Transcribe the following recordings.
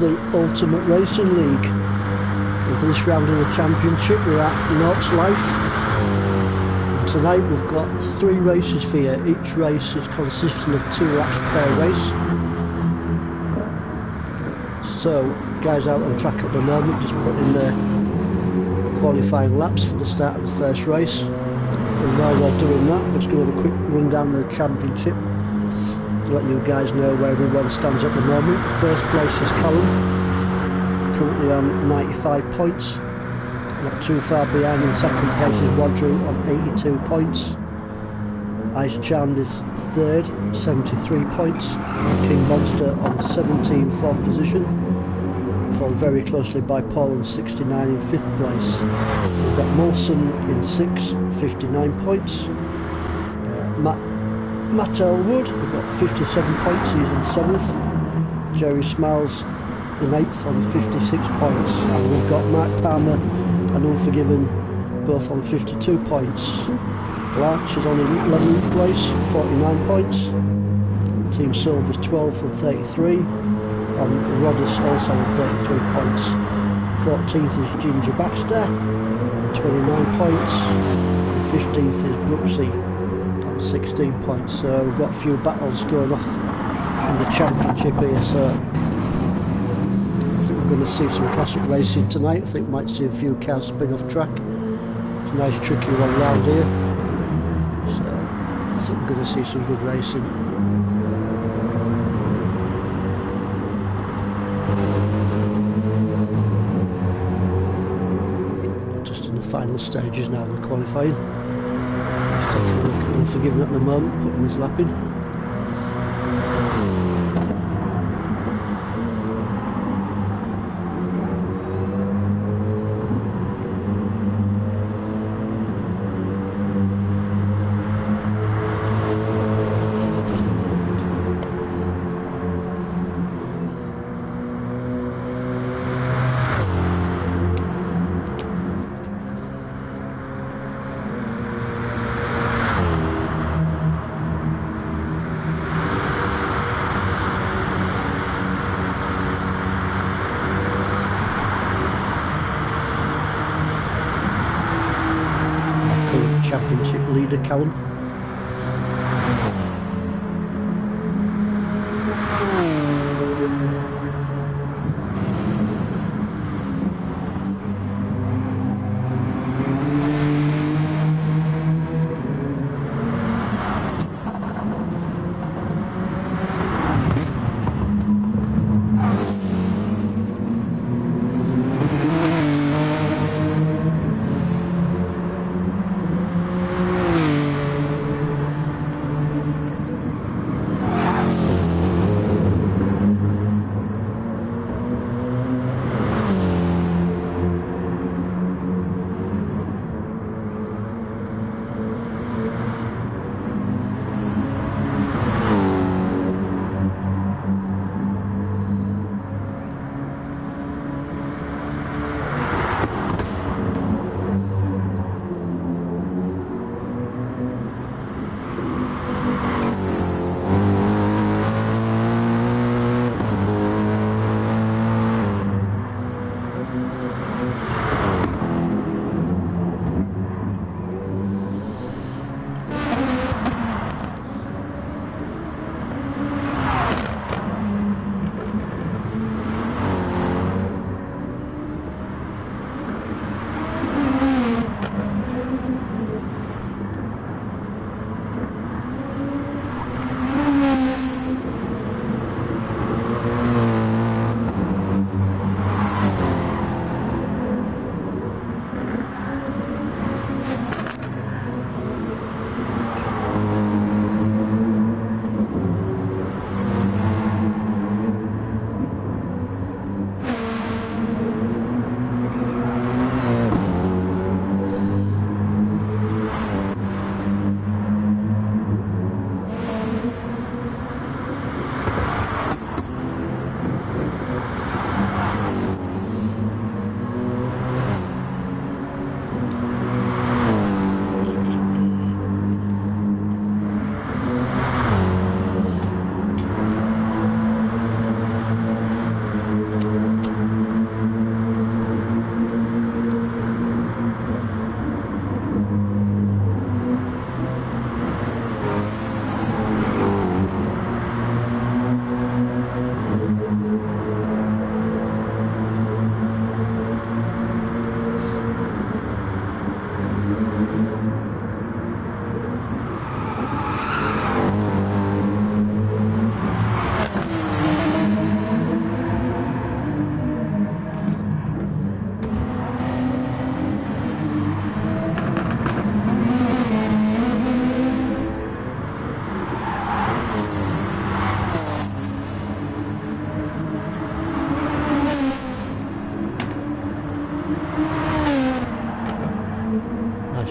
The Ultimate Racing League. And for this round of the championship we're at Knox Life. And tonight we've got 3 races for you. Each race is consisting of 2 laps per race. So guys out on track at the moment just putting their qualifying laps for the start of the first race. And while they're doing that, we're just going to have a quick rundown of the championship to let you guys know where everyone stands at the moment. First place is Callum, currently on 95 points. Not too far behind. In second place is Wadru on 82 points. Ice Charmed is third, 73 points. King Monster on 17th, 4th position. Followed very closely by Paul on 69 in 5th place. We've got Molson in 6th, 59 points. Matt Elwood, we've got 57 points, he's in 7th. Jerry Smiles in 8th on 56 points. And we've got Mark Palmer and Unforgiven both on 52 points. Larch is on 11th place, 49 points. Team Silver's 12th and 33. And Rodis also on 33 points. 14th is Ginger Baxter, 29 points. 15th is Brooksy on 16 points. So we've got a few battles going off in the championship here. So I think we're going to see some classic racing tonight. I think we might see a few cars spin off track. It's a nice tricky one round here. So I think we're going to see some good racing. Just in the final stages now of the qualifying. Just taking a look at Unforgiven at the moment, putting his lap in. Championship leader Callum.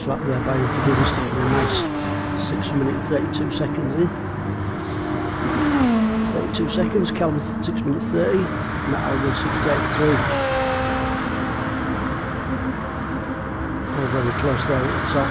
lap there by Unforgiveness, taking a nice 6 minutes 32 seconds in. 32 seconds, Callum 6 minutes 30, Matt Elwood 6:33. All very close there at the top.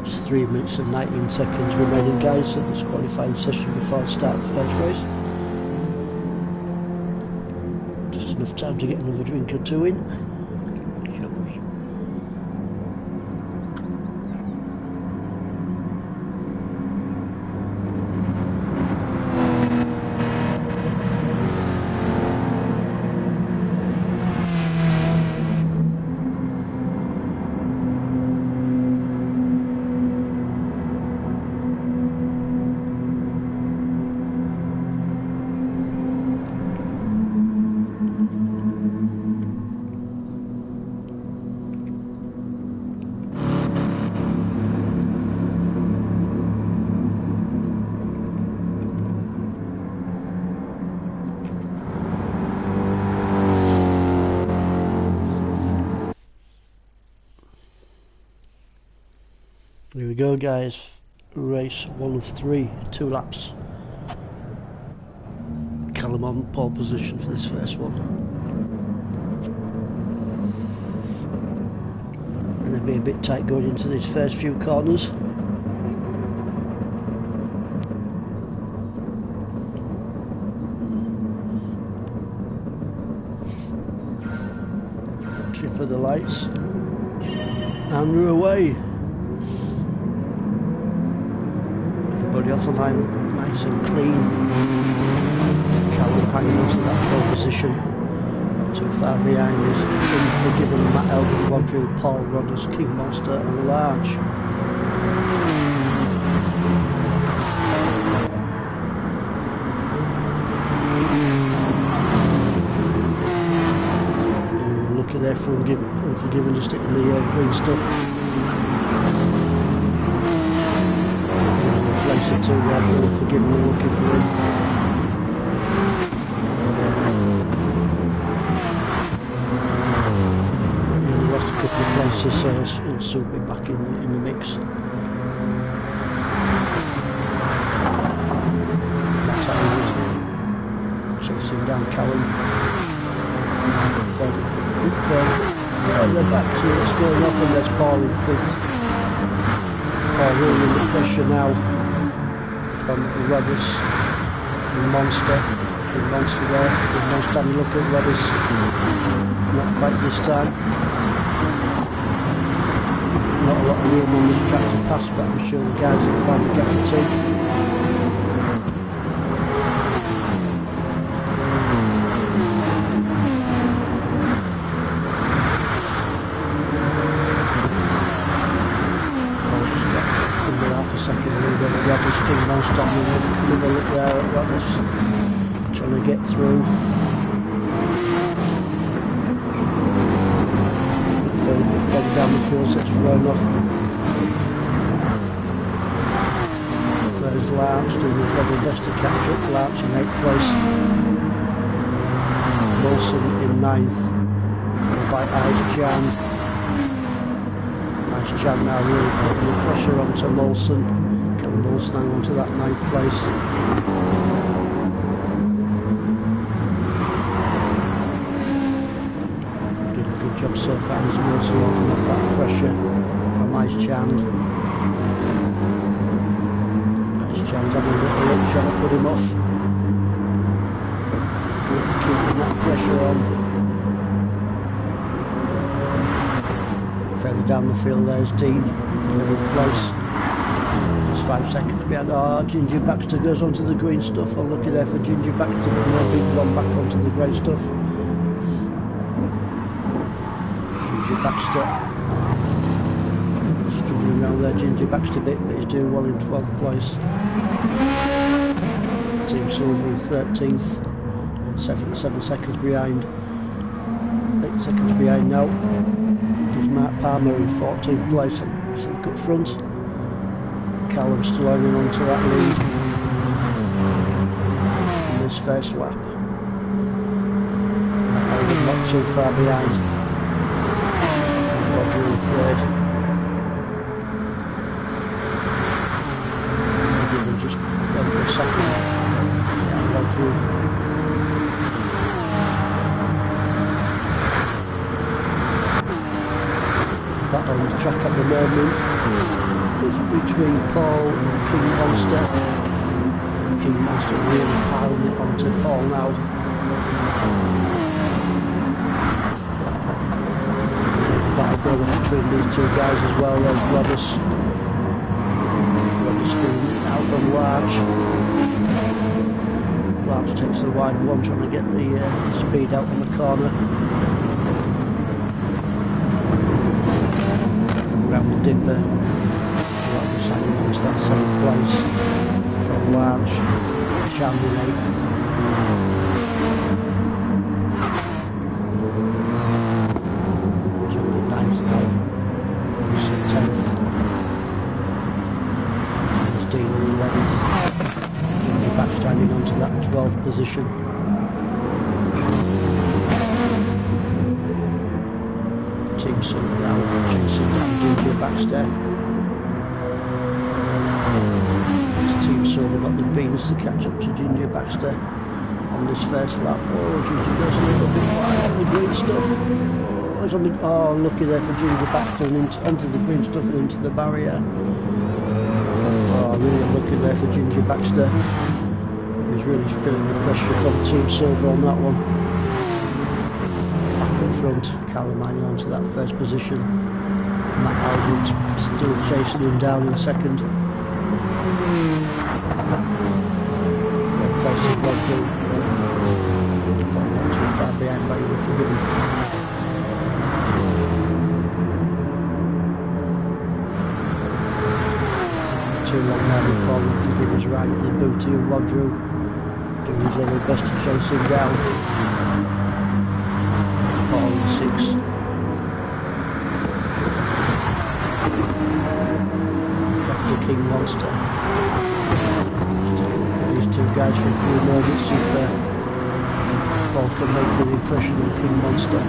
It's 3 minutes and 19 seconds remaining, guys, at this qualifying session before the start of the first race. Just enough time to get another drink or two in. Here we go, guys, race 1 of 3, 2 laps. Callum on pole position for this first one. And it'll be a bit tight going into these first few corners. Trip of the lights. And we're away. Everybody off the line, nice and clean. Callum hanging on to that pole position, not too far behind is Unforgiven, Matt Elwood, Rodrill, Paul Rodders, King Monster and Large. Lucky there for Unforgiven just hitting the green stuff. Place or two there for Unforgiven and looking for him. He lost a couple of places, so he'll soon be back in the mix. That's how he was chasing down Callum. They're back, so it's going off, and there's Paul in 5th. Paul really under pressure now from Rodders and Monster. King Monster there, there's no standing look at Rodders. Not quite this time. Not a lot of room on this track to pass, but I'm sure the guys will find the gap or two. King Monster with a look there at Rodders, trying to get through. Further down the field, so it's rolling off. There's Larch doing his level best to catch up. Larch in 8th place. Wilson in 9th, followed by Ice Chand. Ice Chand now really putting the pressure onto Molson. Molson hang on to that 9th place. Did a good job so far as Molson opening off that pressure from Ice Chand. Ice Chand's having a little look, trying to put him off. Keeping that pressure on. Further down the field there's Dean, 11th place. 5 seconds behind. Oh, Ginger Baxter goes onto the green stuff. I'm looking there for Ginger Baxter, but maybe gone back onto the grey stuff. Ginger Baxter struggling around there, Ginger Baxter bit, but he's doing well in 12th place. Team Silver in 13th, 7 seconds behind. 8 seconds behind now. There's Mark Palmer in 14th place, so up front. Callum still hanging on to that lead in this first lap. Not too far behind. Roger in third. Forgiven just over a second. Yeah, Roger. Battle on the track at the moment. It's between Paul and King Monster. King Monster really piling it onto Paul now. Battle going on between these two guys as well. There's Roberts. Roberts feeling out from Large. Large takes the wide one, trying to get the speed out on the corner. Around the dipper. Hanging on to that 7th place from Large, Sham in 8th. Johnny in 9th now, 10th. There's Dean in 11th. Johnny back standing on to that 12th position. Team Silver now, chasing down Ginger Baxter. Team Silver got the beans to catch up to Ginger Baxter on this first lap. Oh, Ginger goes a little bit wide on the green stuff. Oh, it's on the, oh, lucky there for Ginger Baxter and onto the green stuff and into the barrier. Oh, really lucky there for Ginger Baxter. He's really feeling the pressure from Team Silver on that one. Back up front, Callum hanging on to that first position. Matt Albert still chasing him down in second. Third place is Roger. Falling not too far behind, but he was forgiven. Too long now before Forgiven's right at the booty of Roger, doing his level best to chase him down. It's Paul in 6th. After King Monster. These two guys for a few moments if Paul can make an impression on King Monster.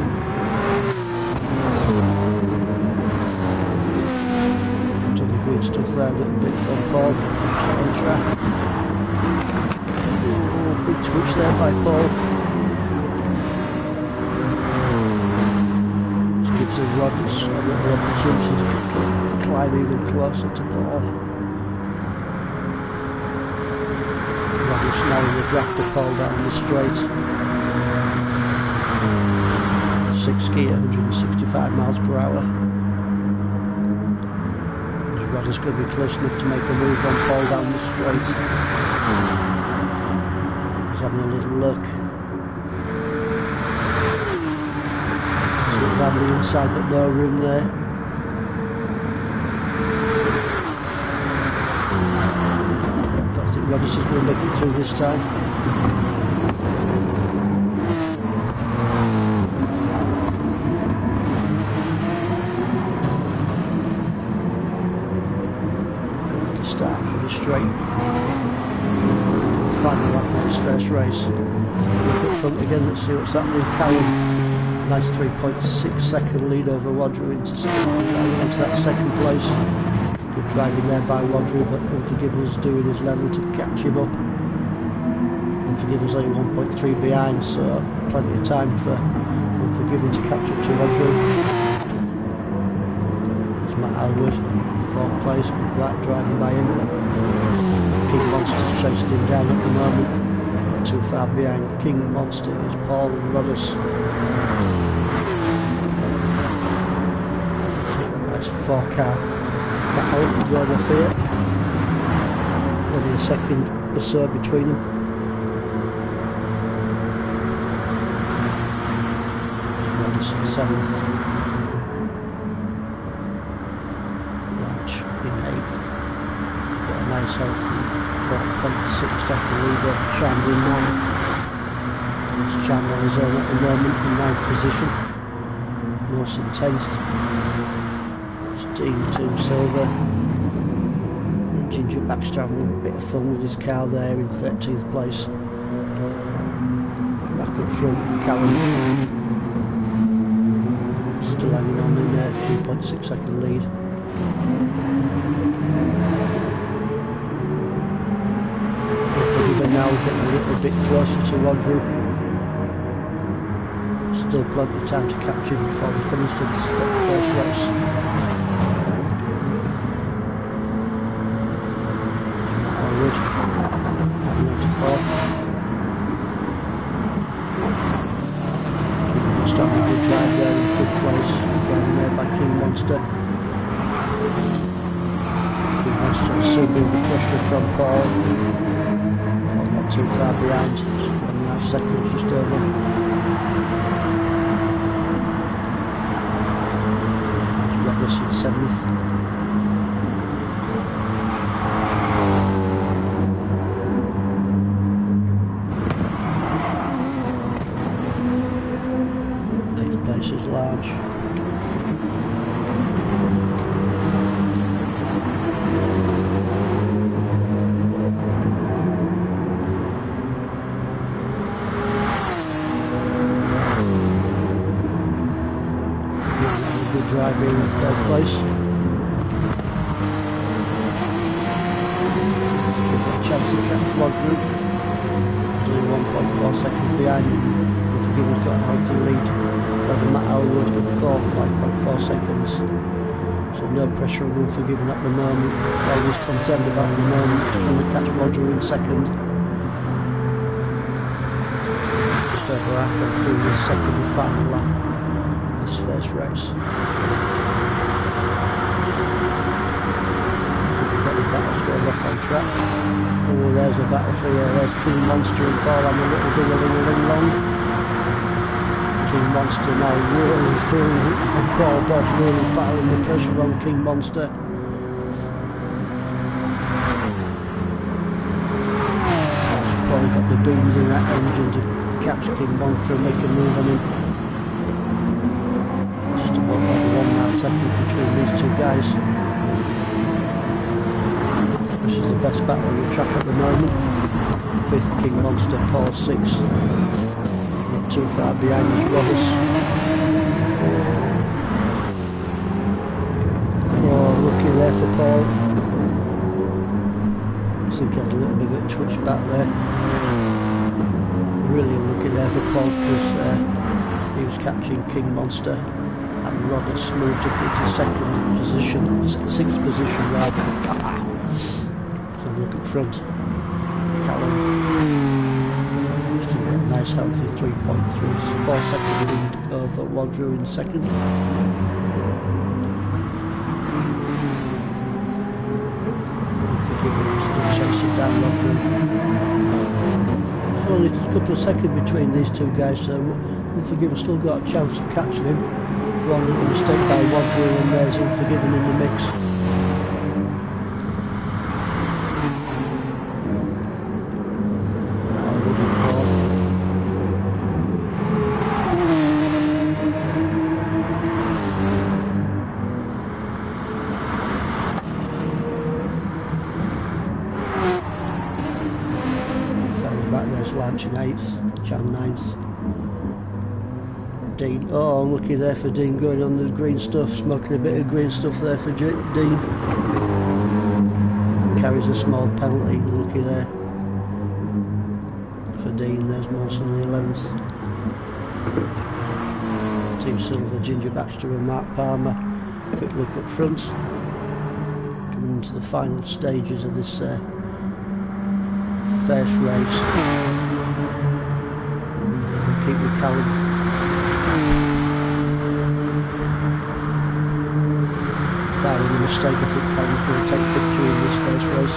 To the green stuff there, a little bit from Paul on track. Oh, big twitch there by Paul. Just gives the Roberts a little opportunity to climb even closer to Paul. Roberts now in the draft to Paul down the straight. 6 gear, 165 miles per hour. Rodder's going to be close enough to make a move on Paul down the straight. He's having a little look. He's got down the inside but no room there. Don't think Rodders is going to make it through this time. Start for the straight. Final lap on his first race. Look at front again, let's see what's happening. Callum, nice 3.6 second lead over Wadru into that second place. Good driving there by Wadru, but Unforgiven's doing his level to catch him up. Unforgiven's only 1.3 behind, so plenty of time for Unforgiven to catch up to Wadru. Matt Alwood, 4th place, good flat driving by him. King Monster's chasing him down at the moment, not too far behind. King Monster is Paul and Rodders. Nice 4-car battle going off here. only a second or so between them. Rodgers in 7th. Lodge in 8th. He's got a nice healthy 4.6 second lead over Chandler in 9th. It's Chandler on his own at the moment in 9th position. Norse in 10th. It's Dean 2 silver. And Ginger Baxter having a bit of fun with his car there in 13th place. Back up front, Callum still hanging on in there, 3.6 second lead. Forgiven now, getting a little bit closer to Rodrigo. Still plenty of time to catch him before the finish of the first race. Matt Elwood heading on to 4th. Starting a good drive there in 5th place, driving there by King Monster. King Monster is still being the pressure from Paul. Paul not too far behind, just 1.5 seconds just over. Roberts in 7th. Is large. Good driver in 3rd place. Still got a chance to catch Rodrigo. Doing 1.4 seconds behind. Unforgiven's got a healthy lead. Matt Elwood at 4th, 5.4 seconds. So no pressure on Unforgiven at the moment. All he's concerned about at the moment is trying to catch Roger in 2nd. Just over halfway through the 2nd and final lap of his first race. I think we've got the battles going off on track. Oh, there's a battle for you. There's King Monster and Paul having a little bit of a ring long. King Monster now really feeling it from Paul Bob, really battling the pressure on King Monster. He's probably got the beams in that engine to catch King Monster and make a move on him. Just about 1.5 seconds between these two guys. This is the best battle on the track at the moment. 5th King Monster, Paul 6th. Too far behind his Roberts. Oh, lucky there for Paul. I think he had a little bit of a twitch back there. Really unlucky there for Paul because he was catching King Monster and Roberts moved up into 2nd position, 6th position rather. So look at front. Callum. Nice healthy 3.34 second lead over Rodrigo in 2nd. Unforgiven still chasing down Rodrigo. It's only a couple of seconds between these two guys, so Unforgiven still got a chance of catching him. One little mistake by Rodrigo and there's Unforgiven in the mix. Lance in 8th, Chan 9th. Dean, oh unlucky there for Dean going on the green stuff, smoking a bit of green stuff there for Dean. Carries a small penalty, unlucky there for Dean. There's Molson in the 11th. Team Silver, Ginger Baxter and Mark Palmer. Quick look up front. Coming into the final stages of this first race. Keep with Callum. That was a mistake. I think Callum's going to take victory in this first race.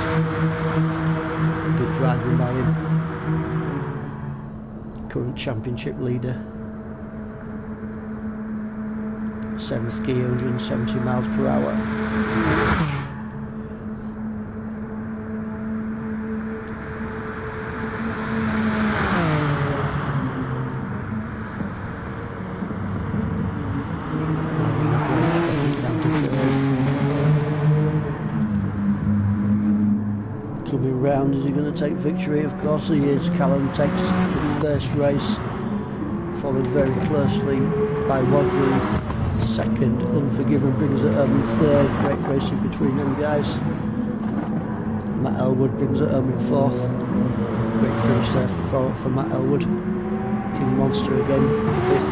driving by him. Current championship leader. 7th gear, 170 miles per hour. Coming round, is he going to take victory? Of course he is. Callum takes the first race, followed very closely by Wadruth. Second, Unforgiven brings it home in third. Great racing between them guys. Matt Elwood brings it home in fourth. Great finish there for Matt Elwood. King Monster again, fifth.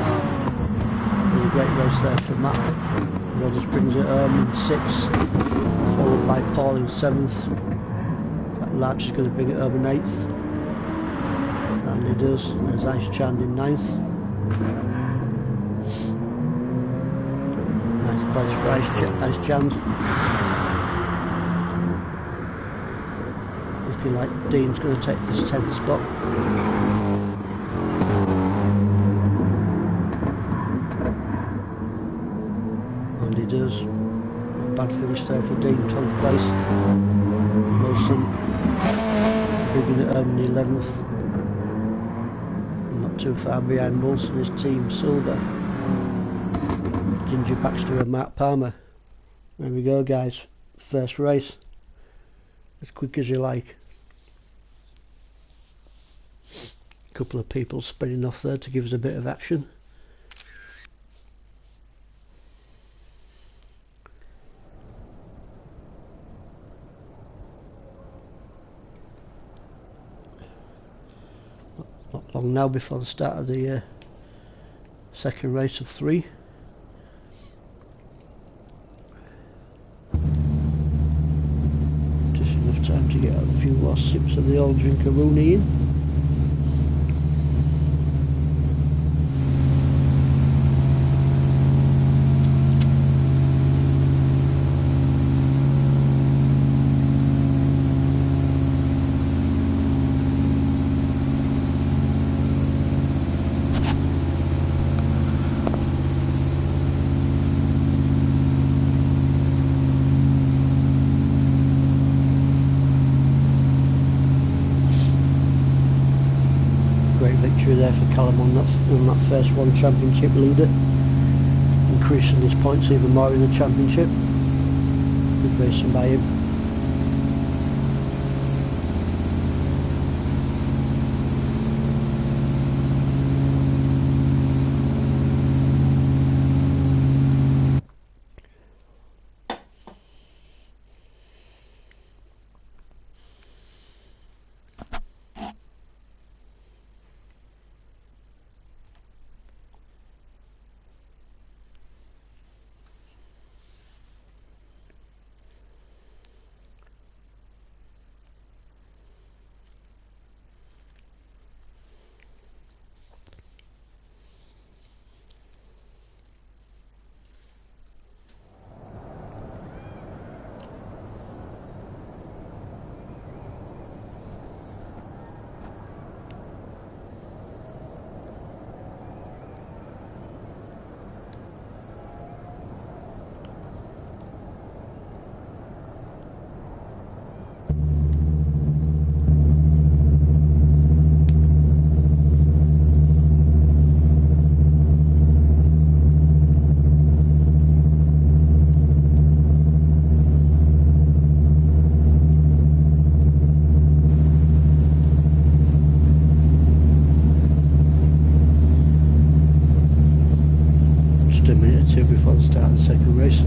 Really great race there for Matt. Rodders brings it home in sixth, followed by Paul in seventh. Larch is going to bring it home in eighth. And he does. There's Ice Chand in ninth. Nice place for Ice Chand. Looking like Dean's going to take this 10th spot. And he does. Bad finish there for Dean, 12th place. Wilson bringing it home in the 11th. Not too far behind Wilson is Team Silver. Ginger Baxter and Mark Palmer. There we go guys, first race. As quick as you like. A couple of people spinning off there to give us a bit of action. Not long now before the start of the second race of 3. Just enough time to get a few more sips of the old Drinkaroonie in. There for Callum on that first one, championship leader, increasing his points even more in the championship. Good racing by him. Before the start of the second race.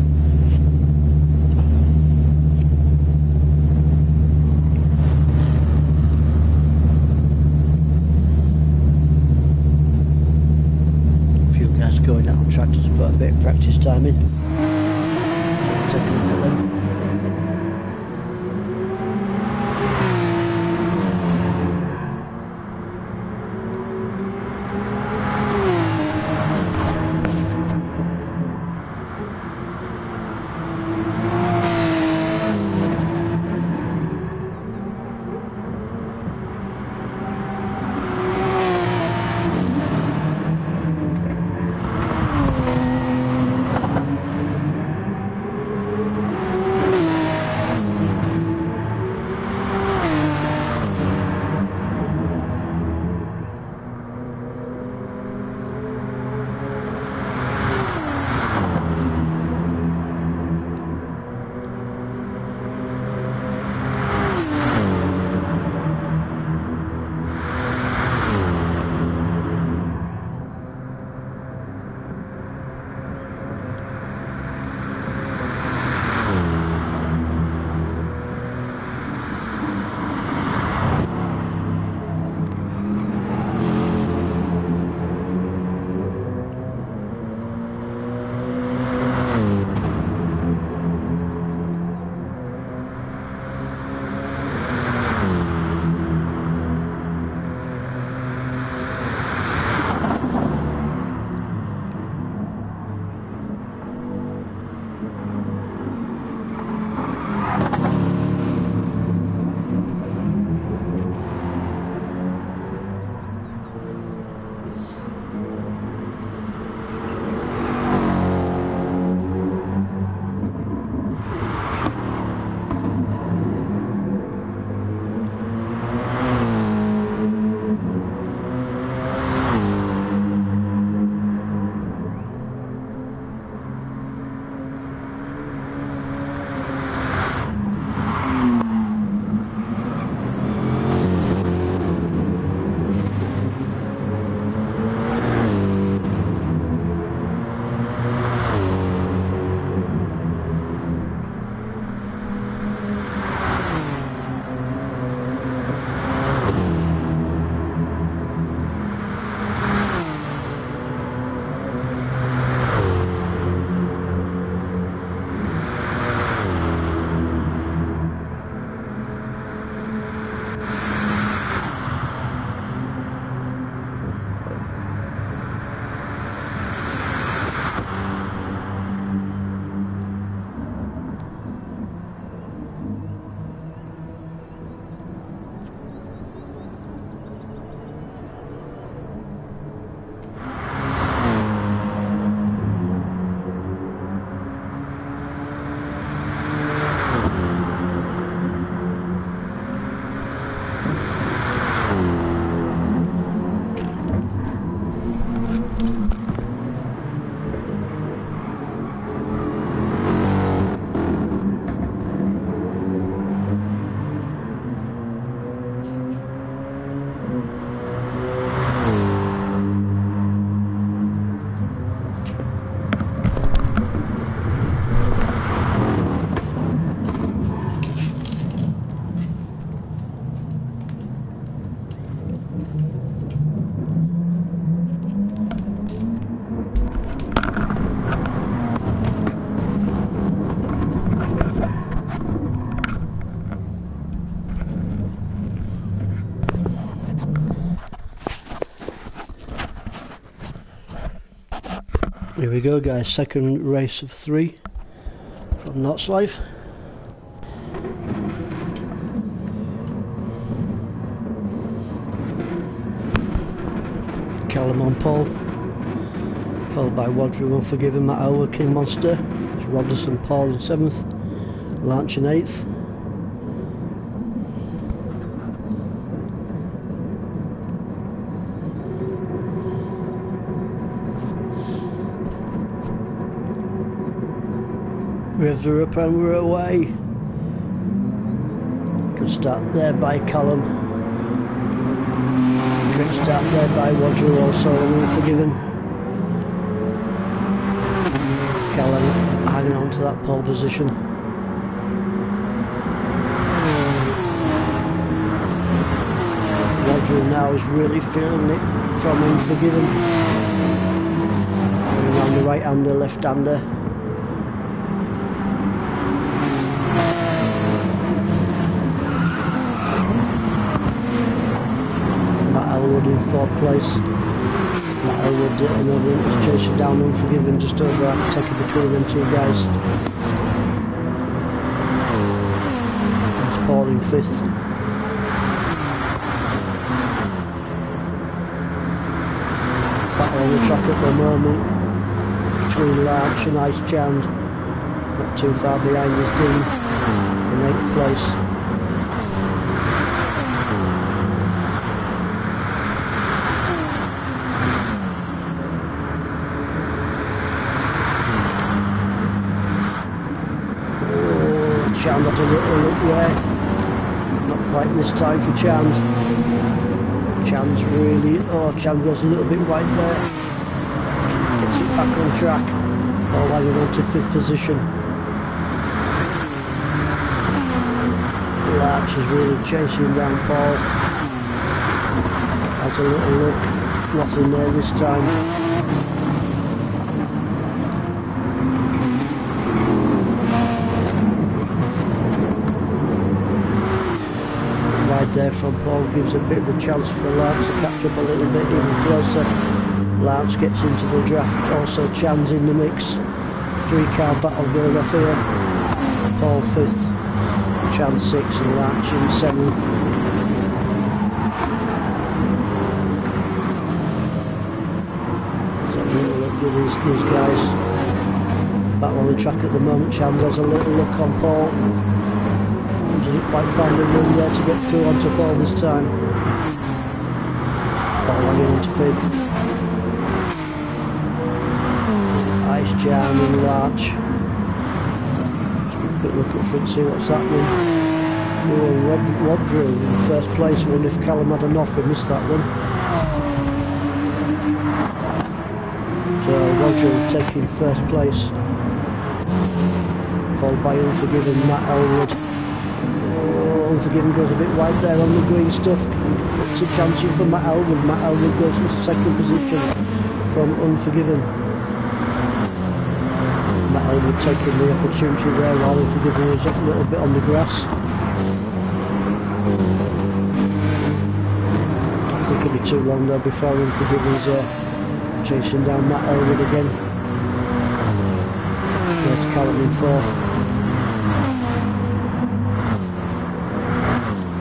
A few guys going out on tractors to put a bit of practice time in. Take a look at them. Here we go guys, second race of 3 from Knots Live. Callum on pole, followed by Wadru Unforgiven, Matt Elwood, King Monster, Roderson Paul in 7th, Launch in 8th. River up and we're away. Good start there by Callum. Great start there by Wadru also, Unforgiven. Callum hanging on to that pole position. Wadru now is really feeling it from Unforgiven. Going around the right-hander, left-hander. In 4th place. Matt Elwood at the moment is chasing down Unforgiven, just over half a second between them two guys. That's Paul in 5th. Battle on the track at the moment between Larch and Ice Chand. Not too far behind is Dean in 8th place. Chand got a little look there, not quite this time for Chand. Chand's really, Chand goes a little bit wide there, gets it back on track, all hanging on to 5th position. Larch is really chasing down Paul, has a little look, nothing there this time. There from Paul gives a bit of a chance for Lance to catch up a little bit even closer. Lance gets into the draft, also Chand's in the mix. 3-car battle going off here. Paul 5th, Chand 6th and Lance in 7th. So a little look with these guys. Battle on the track at the moment. Chand has a little look on Paul. Doesn't quite find a room there to get through onto Paul this time. Paul hanging into 5th. Ice Jam and Larch. Just a quick look up front, see what's happening. Wadru in 1st place. I wonder if Callum had an off and missed that one. So Wadru taking 1st place. Followed by Unforgiven, Matt Elwood. Unforgiven goes a bit wide there on the green stuff. It's a chance in for Matt Elwood. Matt Elwood goes into 2nd position from Unforgiven. Matt Elwood taking the opportunity there while Unforgiven was up a little bit on the grass. I don't think it'll be too long though before Unforgiven's chasing down Matt Elwood again. There's Callum in 4th.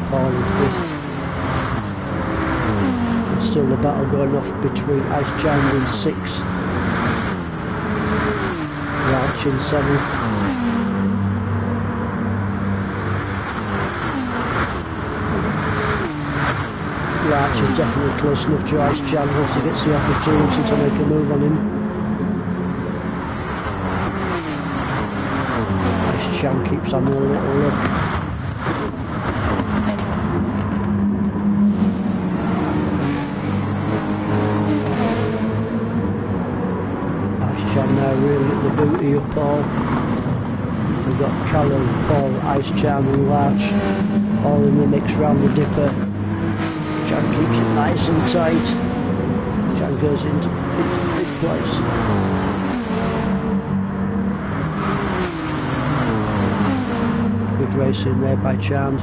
Paul in 5th. And still the battle going off between Ice Chand in 6th. Larch in 7th. Larch is definitely close enough to Ice Chand once he gets the opportunity to make a move on him. Ice Chand keeps having a little look. Now really at the booty of Paul. We've got Callum, Paul, Ice Jam and Larch all in the mix round the dipper. Chand keeps it nice and tight. Chand goes into 5th place. Good racing there by Chand.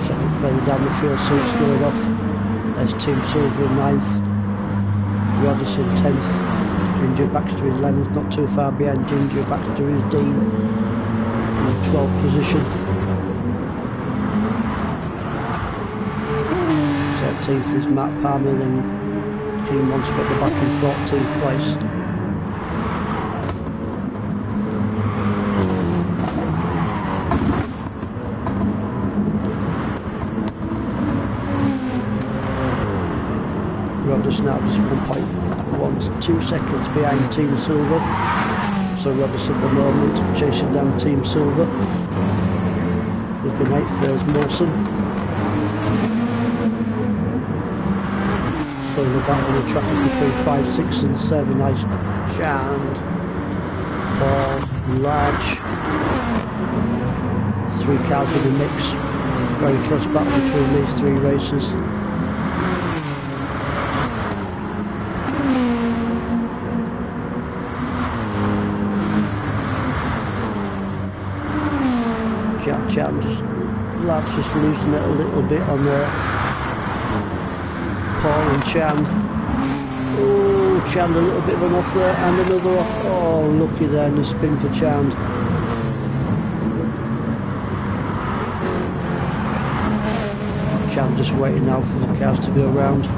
Second further down the field, seats going off. There's Team Silver in 9th. Roderson 10th. Ginger Baxter is Lemans, not too far behind. Ginger Baxter is Dean in the 12th position. 17th is Matt Palmer, then King Monster at the back in 14th place. Rodder's now just 1.12 seconds behind Team Silver. So Rodder's at the moment chasing down Team Silver. Looking 8th, there's Molson. Following the back on the traffic between 5, 6 and 7. Nice Shand, Paul, Large. 3 cars in the mix. Very close battle between these 3 racers. Chan Lad's just losing it a little bit on there. Paul and Chan. Oh, Chan a little bit of an off there and another off. Oh, lucky there in the spin for Chan. Chan just waiting now for the cars to go around.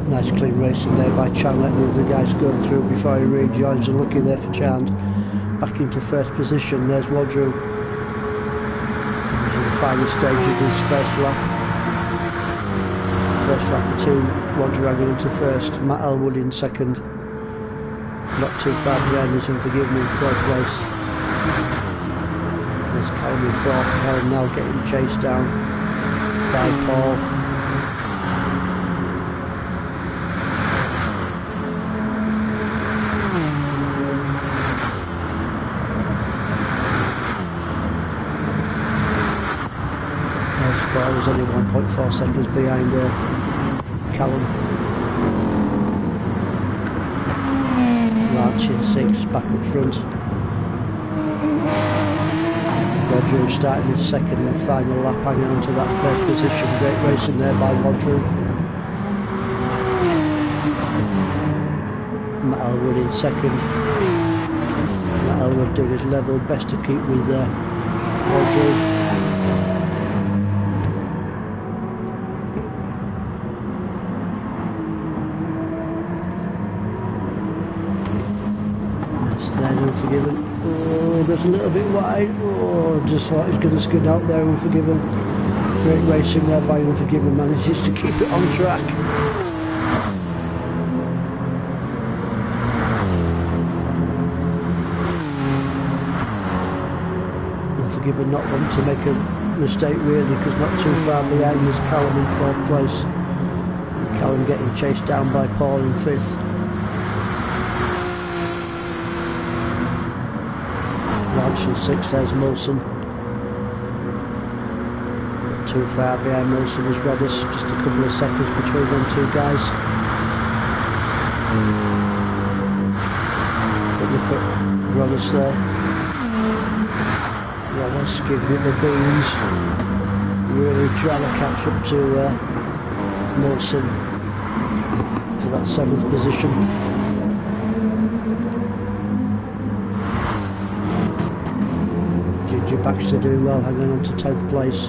Nice clean racing there by Chan, letting the other guys go through before he rejoins, and lucky there for Chan. Back into first position, there's Wadru. This is the final stage of his first lap. First lap of 2, Wadru hanging into first, Matt Elwood in second. Not too far behind, there's Unforgiven in 3rd place. There's Callum in 4th, Callum now getting chased down by Paul. Was only 1.4 seconds behind Callum. Larch in 6th, back up front. Wadru starting his 2nd and final lap, hanging on to that 1st position. Great racing there by Wadru. Matt Elwood in 2nd. Matt Elwood doing his level best to keep with Wadru. Unforgiven. Oh, goes a little bit wide. Oh, just thought he's going to skid out there. Unforgiven. Great racing there by Unforgiven. Manages to keep it on track. Unforgiven not wanting to make a mistake really, because not too far behind is Callum in 4th place. And Callum getting chased down by Paul in 5th. In 6th, there's Molson. Not too far behind Molson is Roddus, just a couple of seconds between them 2 guys. But look at Roddus there. Roddus giving it the beans. Really trying to catch up to Molson for that 7th position. Ginger Baxter doing well, hanging on to 10th place.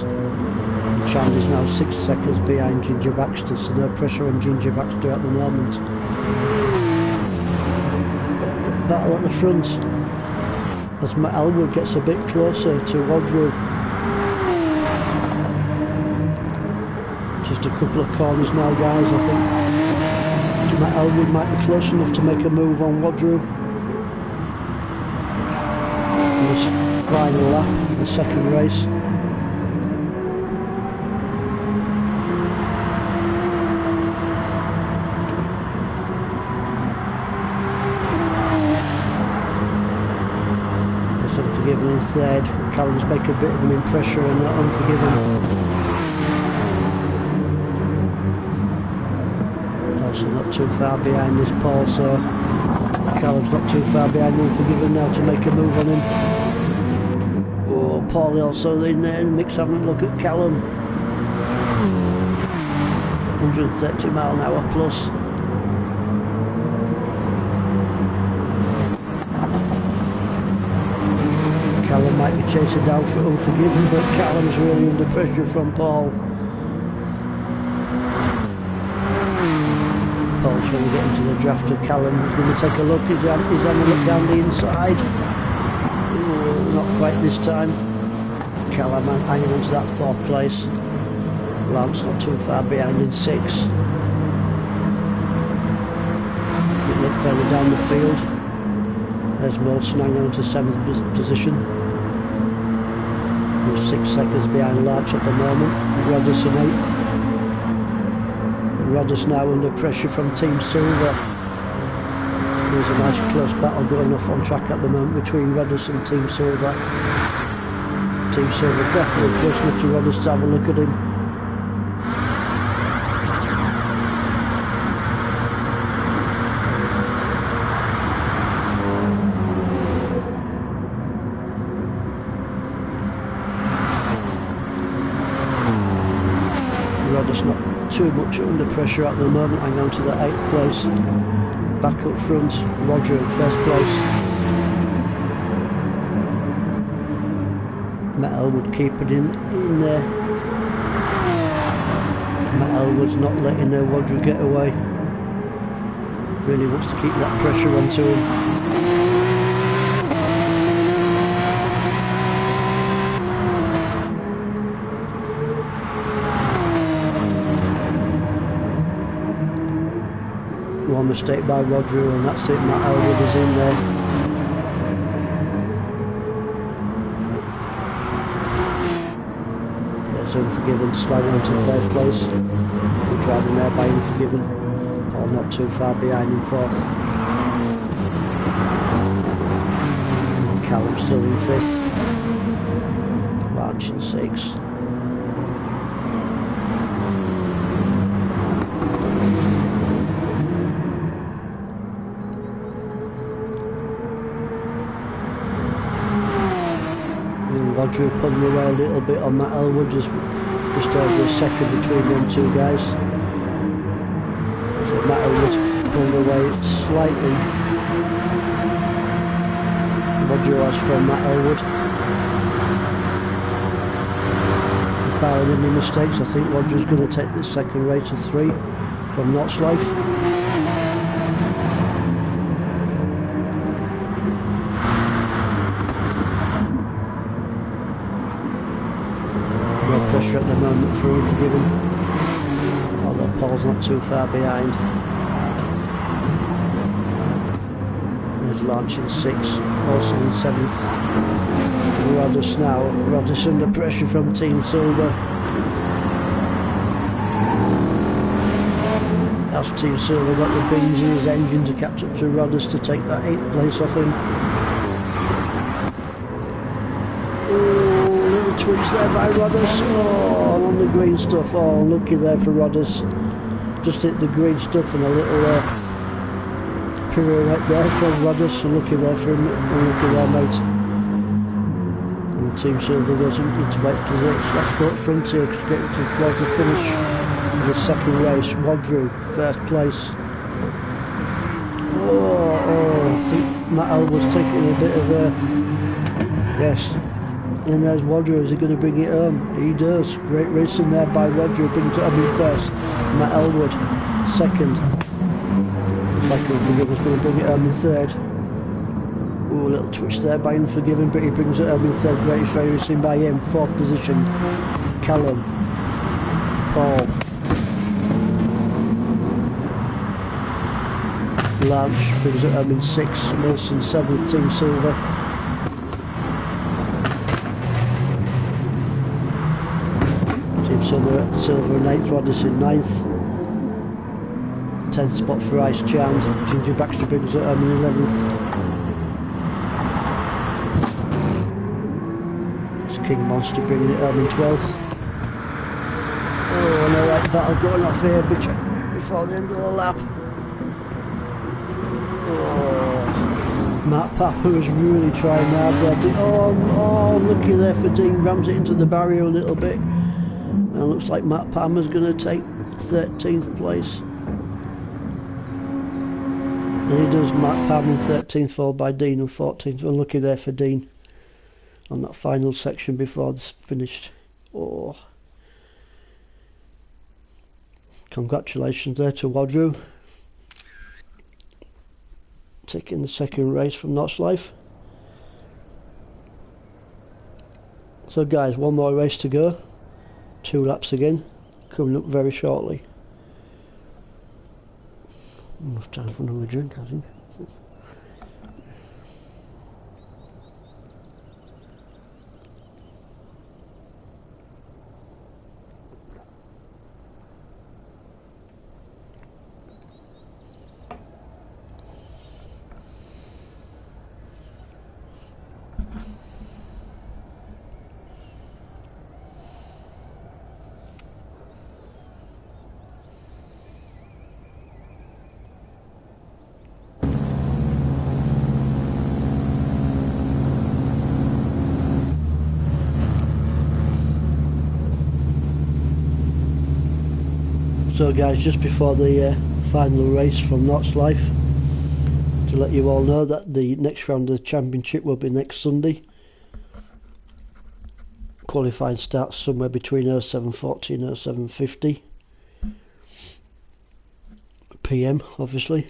Chan is now 6 seconds behind Ginger Baxter, so no pressure on Ginger Baxter at the moment. But battle at the front as Matt Elwood gets a bit closer to Wadru. Just a couple of corners now, guys. I think Matt Elwood might be close enough to make a move on Wadru. Final lap, the 2nd race. There's Unforgiven in 3rd. Callum's make a bit of an impression on that Unforgiven. Also not too far behind is Paul, so Callum's not too far behind Unforgiven now to make a move on him. Paul also in there in the mix, having a look at Callum. 130 mile an hour plus. Callum might be chasing down for Unforgiven, but Callum's really under pressure from Paul. Paul trying to get into the draft of Callum. He's going to take a look. He's having a look down the inside. Ooh, not quite this time. Callum hanging on to that 4th place. Lance not too far behind in 6th. A bit further down the field. There's Molson hanging on to 7th position. He's 6 seconds behind Larch at the moment. Roddus in 8th. Roddus now under pressure from Team Silver. There's a nice close battle going off on track at the moment between Roddus and Team Silver. Team Silver definitely close enough to Roddus to have a look at him. Roddus not too much under pressure at the moment, hang on to the 8th place. Back up front, Roger in 1st place. Matt Elwood keeping in there. Matt Elwood's not letting Roger get away. Really wants to keep that pressure onto him. One mistake by Rodrigo and that's it, Matt Elwood is in there. There's Unforgiven sliding onto 3rd place. Good driving there by Unforgiven. Paul not too far behind in 4th. Callum still in 5th. Larch in 6th. Roger pulling away a little bit on Matt Elwood, just over a second between them 2 guys. So Matt Elwood's pulling away slightly. Roger has from Matt Elwood. Barring any mistakes, I think Roger's going to take the 2nd race of 3 from Nottslife. Pressure at the moment for Unforgiven, although Paul's not too far behind. There's Launch in 6th, also in 7th. Roddus now, Roddus under pressure from Team Silver. As Team Silver got the beans in his engine to catch up to Roddus to take that 8th place off him. Twitch there by Roddus. Oh, on the green stuff. Oh, lucky there for Roddus. Just hit the green stuff and a little pirouette there from Roddus. Lucky there for him. Lucky there, mate. And Team Silver goes into 8th position. Let's go up front here to get towards the finish of the 2nd race. Rodru, 1st place. Oh, I think Matt Elwood's taking a bit of a... Yes. And there's Roger, is he going to bring it home? He does. Great racing there by Roger, brings it home in 1st. Matt Elwood, 2nd. If I can forgive us, going to bring it home in 3rd. Ooh, a little twitch there by Unforgiven, but he brings it home in 3rd. Great racing by him, 4th position. Callum, Paul, Lance brings it home in 6th. Wilson 7th, Team Silver. Silver in 8th, Roddus in 9th. 10th spot for Ice Chand. Ginger Baxter brings it home in 11th. It's King Monster bringing it home in 12th. Oh, and alright battle going off here before the end of the lap. Oh, Matt Papa was really trying hard there. Oh, looky there for Dean, rams it into the barrier a little bit. And it looks like Matt Palmer's going to take 13th place. And he does Matt Palmer 13th, followed by Dean and 14th. Unlucky there for Dean on that final section before this finished. Oh. Congratulations there to Wadru, taking the second race from Notch Life. So guys, one more race to go, 2 laps again, coming up very shortly. Enough time for another drink, I think. So guys, just before the final race from Notch Life, to let you all know that the next round of the championship will be next Sunday. Qualifying starts somewhere between 07:40 and 07:50 PM, obviously.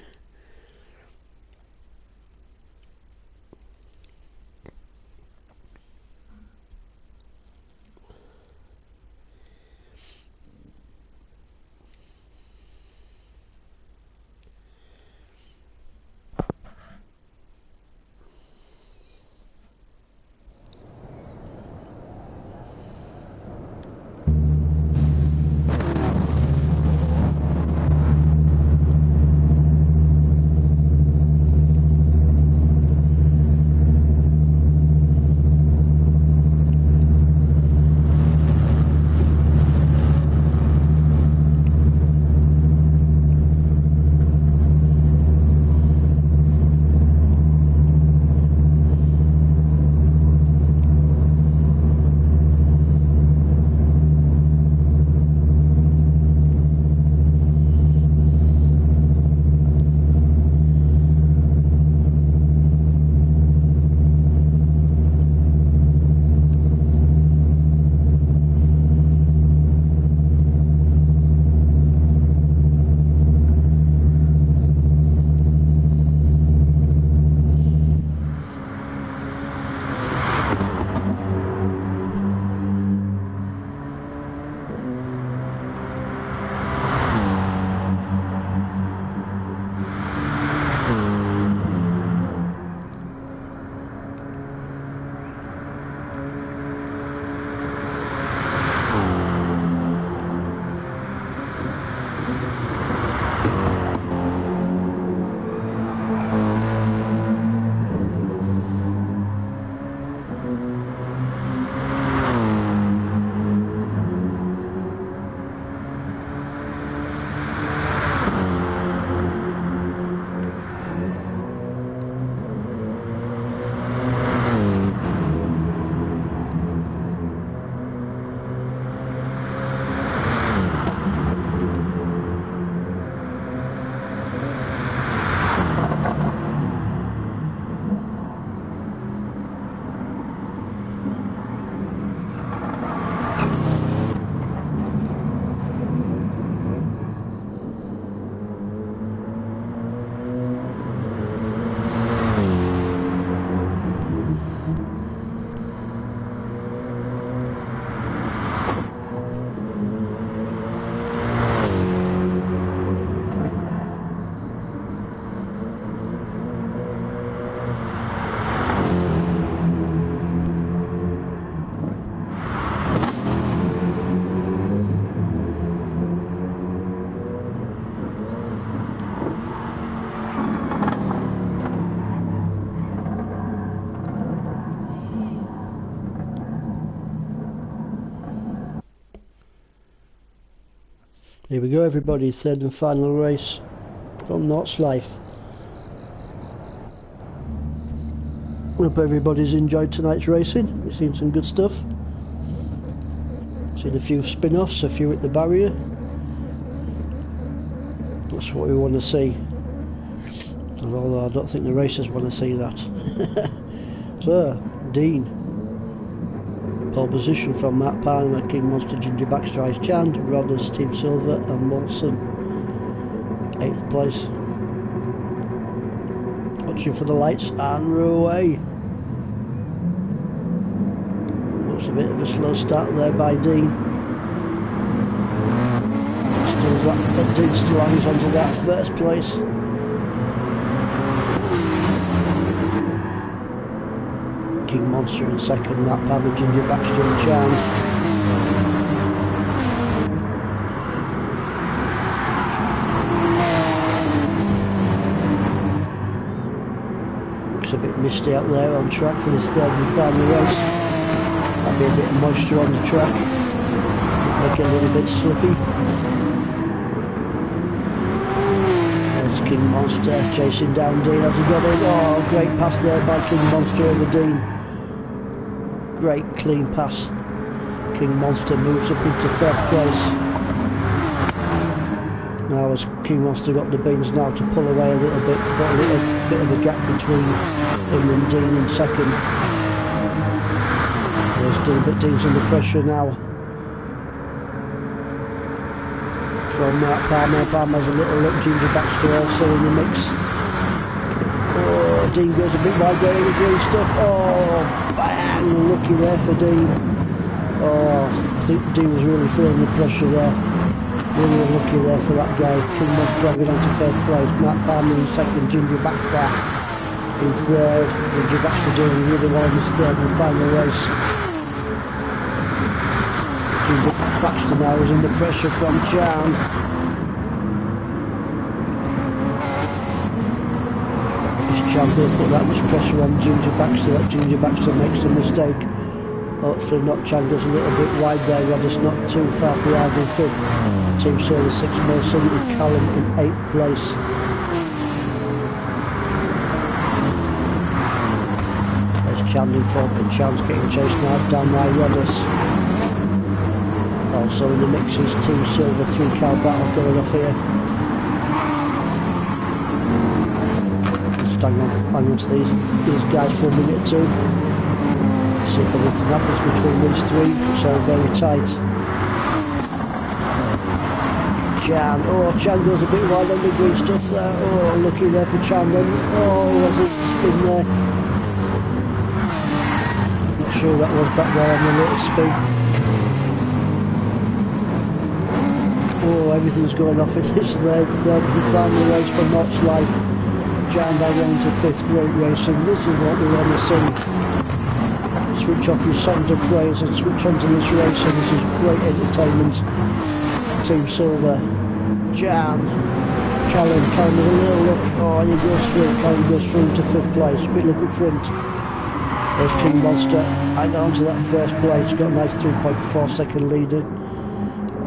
Here we go everybody, third and final race from Notch Life. Hope everybody's enjoyed tonight's racing. We've seen some good stuff. Seen a few spin-offs, a few at the barrier. That's what we want to see. Although I don't think the racers want to see that. So, Dean. Pole position from Matt Palmer, King Monster, Ginger Baxter, Ice Chand, Rodders, Team Silver and Molson. 8th place. Watching for the lights and we're away. Looks a bit of a slow start there by Dean. Dean still hangs on to that 1st place. King Monster in 2nd, Matt Palmer, Ginger Baxter and Chand. Looks a bit misty out there on track for this 3rd and final race. Might be a bit of moisture on the track, make it a little bit slippy. There's King Monster chasing down Dean as he got in. Oh, great pass there by King Monster over Dean. Great clean pass. King Monster moves up into 3rd place. Now as King Monster got the beans now to pull away a little bit, got a little bit of a gap between him and Dean in 2nd. There's Dean, but Dean's under pressure now. From Palmer. Palmer's a little look, Ginger Baxter also in the mix. Oh, Dean goes a bit wide there in the green stuff. Oh, bang! Lucky there for Dean. Oh, I think Dean was really feeling the pressure there. Really unlucky there for that guy. King Monster dragging on to 3rd place. Matt Palmer in 2nd, Ginger Baxter in 3rd. Ginger Baxter doing really well in his 3rd and final race. Ginger Baxter now is under pressure from Chand. Chand will put that much pressure on Ginger Baxter that Ginger Baxter makes a mistake. Hopefully not. Chand goes a little bit wide there. Rodders not too far behind in 5th. Team Silver 6 Molson with Callum in 8th place. There's Chand in 4th, but Chand's getting chased now down by Rodders. Also in the mix is Team Silver 3 car battle going off here. Hang on to these guys for a minute or two. See if anything happens between these 3. So very tight. Chand. Oh, Chand goes a bit wide on the green stuff there. Oh, lucky there for Chand then. Oh, was it spin there? Not sure that was back there on the little spin. Oh, everything's going off in this 3rd and final race for Knott's Life. Chand on to 5th, great racing. This is what we want to see. Switch off your songs of praise and switch onto this racing. This is great entertainment. Team Silver, Chand, Callum with a little look. Oh, and he goes through. Callum goes through to 5th place. Quick look up front. There's King Monster. Hang on to that 1st place. Got a nice 3.4 second leader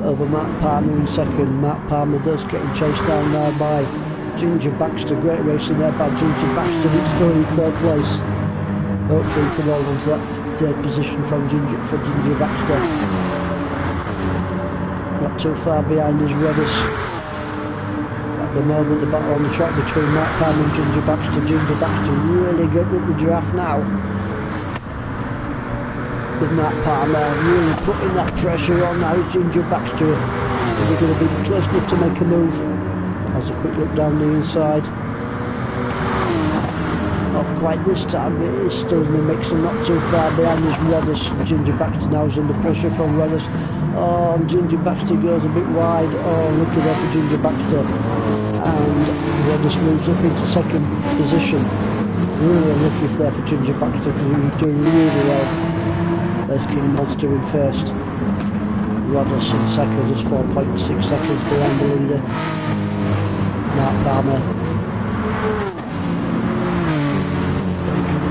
over Matt Palmer in 2nd. Matt Palmer does getting chased down now by Ginger Baxter. Great racing there by Ginger Baxter. It's still in 3rd place. Hopefully he can hold on to that 3rd position from Ginger Baxter. Not too far behind is Rodders. At the moment the battle on the track between Matt Palmer and Ginger Baxter. Ginger Baxter really getting up the draft now. With Matt Palmer really putting that pressure on now. Ginger Baxter is going to be close enough to make a move. Has a quick look down the inside. Not quite this time, but it's still in the mix and not too far behind is Rodders. Ginger Baxter now is under pressure from Rodders. Oh, and Ginger Baxter goes a bit wide. Oh, look at that for Ginger Baxter. And Rodders moves up into 2nd position. Really unlucky there for Ginger Baxter because he was doing really well. There's King Monster in 1st. Rodders in 2nd is 4.6 seconds behind the leader. Matt Palmer.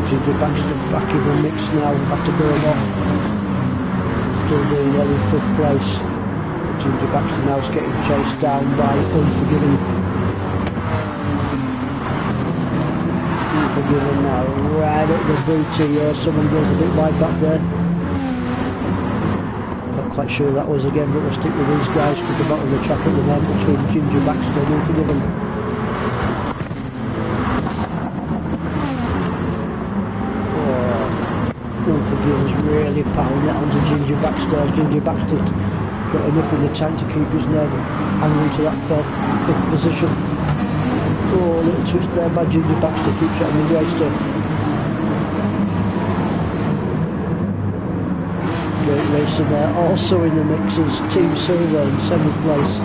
Ginger Baxter back in the mix now after going off. Still doing well in 5th place. Ginger Baxter now is getting chased down by Unforgiven. Unforgiven now, right at the booty. Someone goes a bit wide back there. Got quite sure that was again, but we'll stick with these guys because the bottom of the track at the moment between Ginger Baxter and Unforgiven. Unforgiven's really piling it onto Ginger Baxter. Ginger Baxter got enough in the tank to keep his nerve hanging on to that fifth position. Oh, little twitch there by Ginger Baxter, keeps getting the great stuff. Great racing there. Also in the mix is Team Silver in 7th place.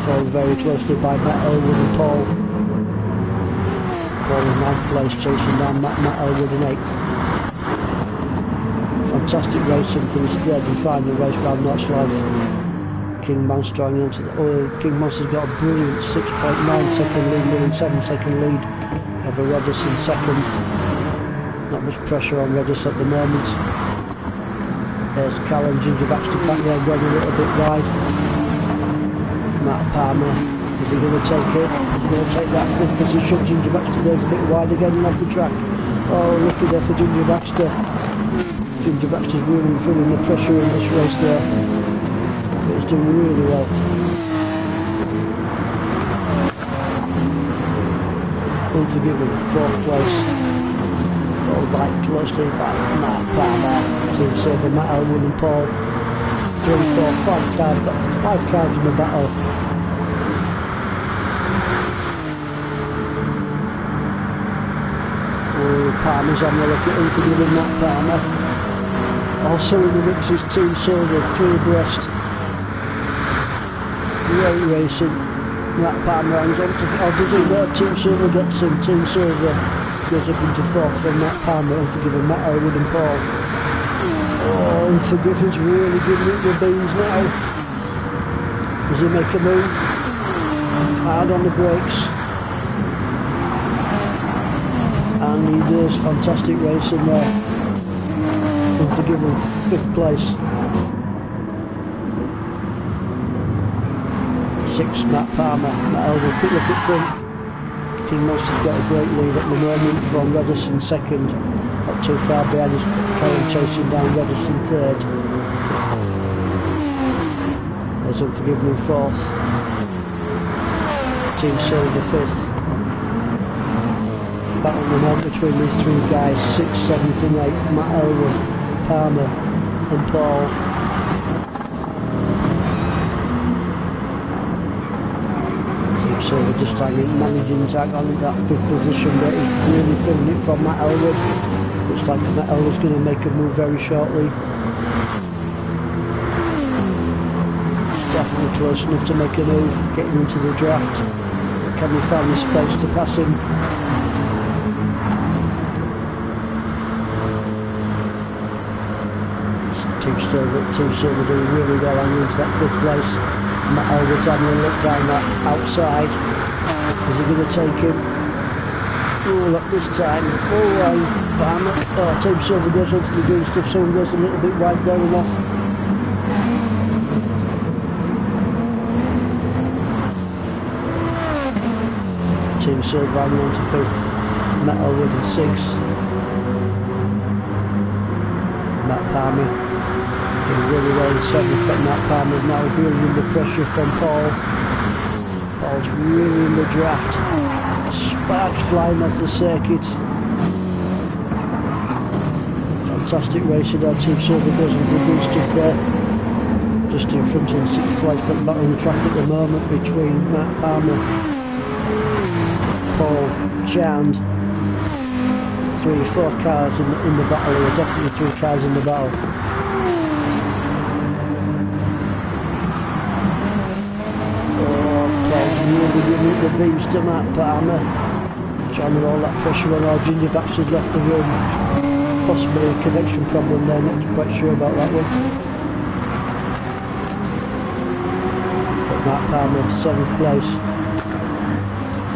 Followed very closely by Matt Elwood and Paul. Paul in 9th place, chasing down Matt Elwood in 8th. Fantastic racing for this third and final race round Notchlife. King Monster hanging onto the... King Monster's got a brilliant 6.9 second lead, nearly 7 second lead over Redis in second. Not much pressure on Redis at the moment. There's Callum, Ginger Baxter back there going a little bit wide. Matt Palmer, is he going to take it? Is he going to take that 5th position? Ginger Baxter goes a bit wide again and off the track. Oh, lucky there for Ginger Baxter. Ginger Baxter's really feeling the pressure in this race there. But he's doing really well. Unforgiven, 4th place. Followed by closely by Matt Palmer, Team Silver, Matt Elwood and Paul. 3, 4, 5 cars, but 5 cars in the battle. Oh, Palmer's on the look at Unforgiven, Matt Palmer. Also in the mix is Team Silver, 3 abreast. Great racing. Matt Palmer hangs on to... Oh, does he? No, Team Silver gets him. Team Silver goes up into 4th from Matt Palmer, Unforgiven, Matt Elwood and Paul. Oh, Unforgiven's really giving it the beans now. Does he make a move? Hard on the brakes. And he does. Fantastic racing there. Unforgiven, 5th place. 6th, Matt Palmer. Matt Elwood, quick look at front. King Monster's got a great lead at the moment from Redison 2nd. Not too far behind is Karen chasing down Redison 3rd. There's Unforgiven in 4th. Team Silver 5th. Battle the moment between these 3 guys, 6th, 7th and 8th. Matt Elwood, Palmer and Paul. Silver just managing to hang on in that 5th position, but he's really feeling it from Matt Elwood. Looks like Matt Elwood's going to make a move very shortly. It's definitely close enough to make a move, getting into the draft. But can he find the space to pass him? Team Silver doing really well hanging into that 5th place. Matt Elwood's having a look down that outside. Is he going to take him? Oh, look this time. Oh, bam. Oh, Team Silver goes onto the green stuff. Someone goes a little bit wide there and off. Team Silver hanging on to 5th. Matt Elwood in 6th. Matt Palmer really well in 7th, but Matt Palmer now feeling the pressure from Paul. Paul's really in the draft. Sparks flying off the circuit. Fantastic racing there. Team Silver goes into the good stuff there. Just in front in 6th place, but back on the track at the moment between Matt Palmer, Paul, Jan. 3, 4 cars in the battle. There are definitely 3 cars in the battle. Really giving it the beams to Matt Palmer, trying to roll that pressure on. Our Ginger Baxter's left the room. Possibly a connection problem there, not quite sure about that one. But Matt Palmer, 7th place.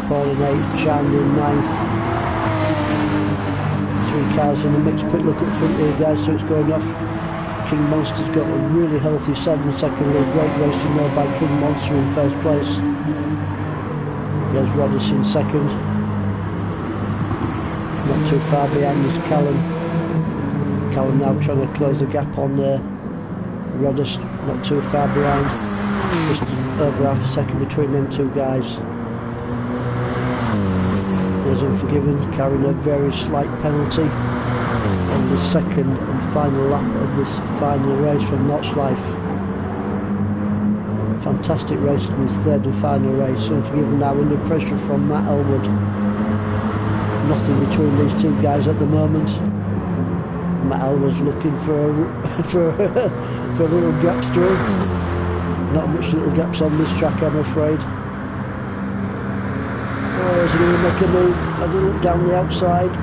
Paul in 8th, Chan in 9th. 3 cars in the mix. Quick look up front here, guys, so it's going off. King Monster's got a really healthy 7th lead. Great racing there by King Monster in 1st place. There's Rodis in 2nd. Not too far behind is Callum. Callum now trying to close the gap on Roddus, not too far behind, just over half a second between them two guys. There's Unforgiven carrying a very slight penalty on the second and final lap of this final race from Notchlife. Fantastic race in his third and final race. Unforgiven now under pressure from Matt Elwood. Nothing between these two guys at the moment. Matt Elwood's looking for little gaps through. Not much little gaps on this track, I'm afraid. Oh, is he going to make a move? A little down the outside.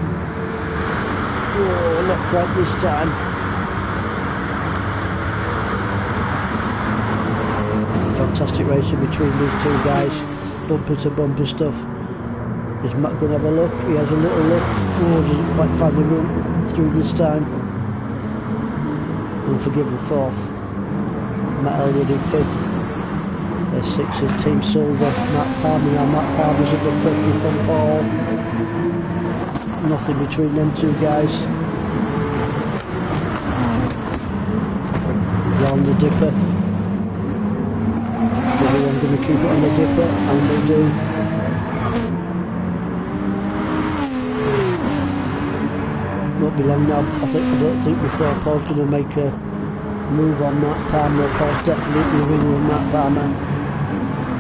Oh, not quite this time. Fantastic racing between these two guys. Bumper to bumper stuff. Is Matt going to have a look? He has a little look. Oh, doesn't quite find the room through this time. Unforgiven fourth. Matt Elwood in fifth. There's sixth is Team Silver. Matt Palmer now. Matt Palmer's under pressure from Paul. Nothing between them two guys. Round the dipper. Everyone's going to keep it on the dipper, and they do. Won't be long now. I don't think before Paul's going to make a move on Matt Palmer. Paul's definitely the winner of Matt Palmer.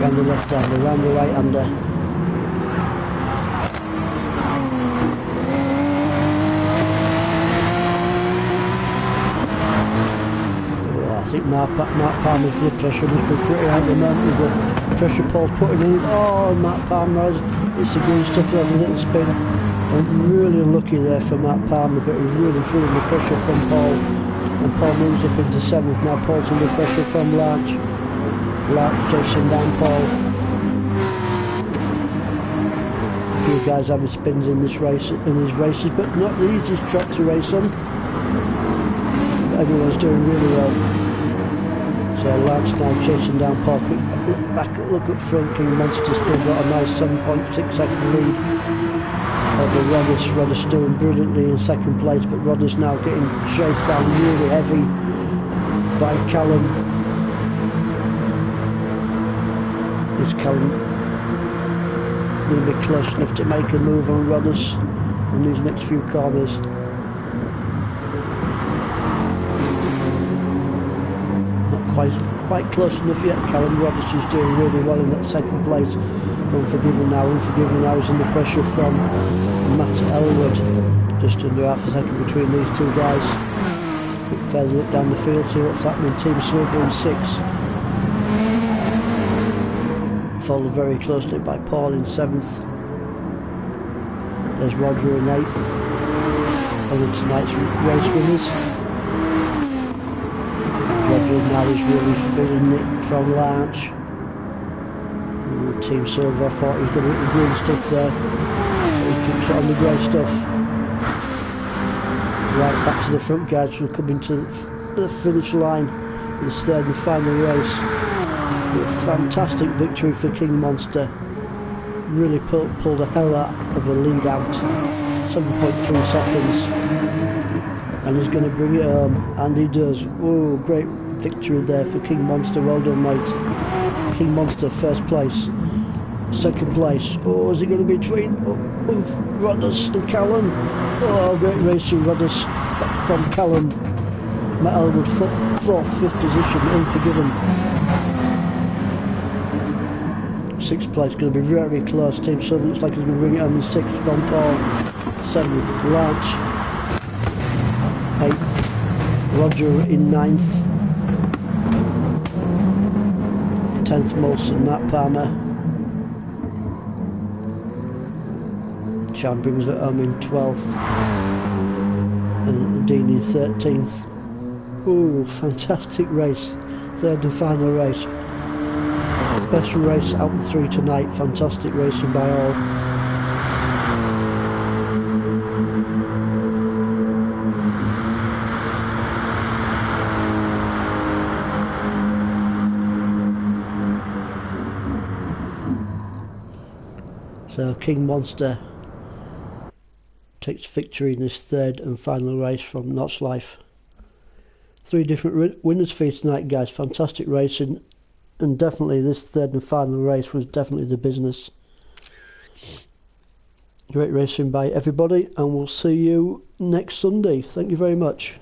Round the left hander, round the right hander. Oh, I think Matt Palmer's blood pressure must be pretty high at the moment with the pressure Paul's putting in. Oh, Matt Palmer, it's the green stuff over a little spin. I'm really unlucky there for Matt Palmer, but he's really feeling the pressure from Paul. And Paul moves up into seventh. Now Paul's under pressure from Larch. Larch chasing down Paul. A few guys having spins in these races, but not the easiest track to race on. Everyone's doing really well. So Larch now chasing down Paul. Look up front. King Monster still got a nice 7.6 second lead over Roddus. Roddus doing brilliantly in second place, but Roddus now getting chased down really heavy by Callum. Is Callum going to be close enough to make a move on Roddus in these next few corners? Not quite close enough yet. Callum Roddus is doing really well in that second place. Unforgiven now is under pressure from Matt Elwood. Just under half a second between these two guys. Quick further look down the field, see what's happening. Team Silver in sixth. Followed very closely by Paul in seventh. There's Roger in eighth. One of tonight's race winners. Roger now is really feeling it from Larch. Team Silver, I thought he was going to hit the green stuff there. He keeps it on the grey stuff. Right back to the front guys will come into the finish line for this third and final race. A fantastic victory for King Monster. Really pulled a hell out of a lead out. 7.3 seconds. And he's going to bring it home. And he does. Oh, great victory there for King Monster. Well done, mate. King Monster first place. Second place. Oh, is it going to be between Roddus and Callum? Oh, great racing, Roddus from Callum. Matt Elwood fourth, fifth position, Unforgiven. Sixth place, going to be very close. Team Silver looks like he's going to bring it home in sixth from Paul. Seventh, Larch. Eighth, Roger in ninth. 10th, Molson, Matt Palmer. Chan brings it home in 12th. And Dean in 13th. Ooh, fantastic race. Third and final race. Best race out of three tonight. Fantastic racing by all. So King Monster takes victory in this third and final race from Knott's Life. 3 different winners for you tonight, guys. Fantastic racing, and definitely this third and final race was definitely the business. Great racing by everybody, and we'll see you next Sunday. Thank you very much.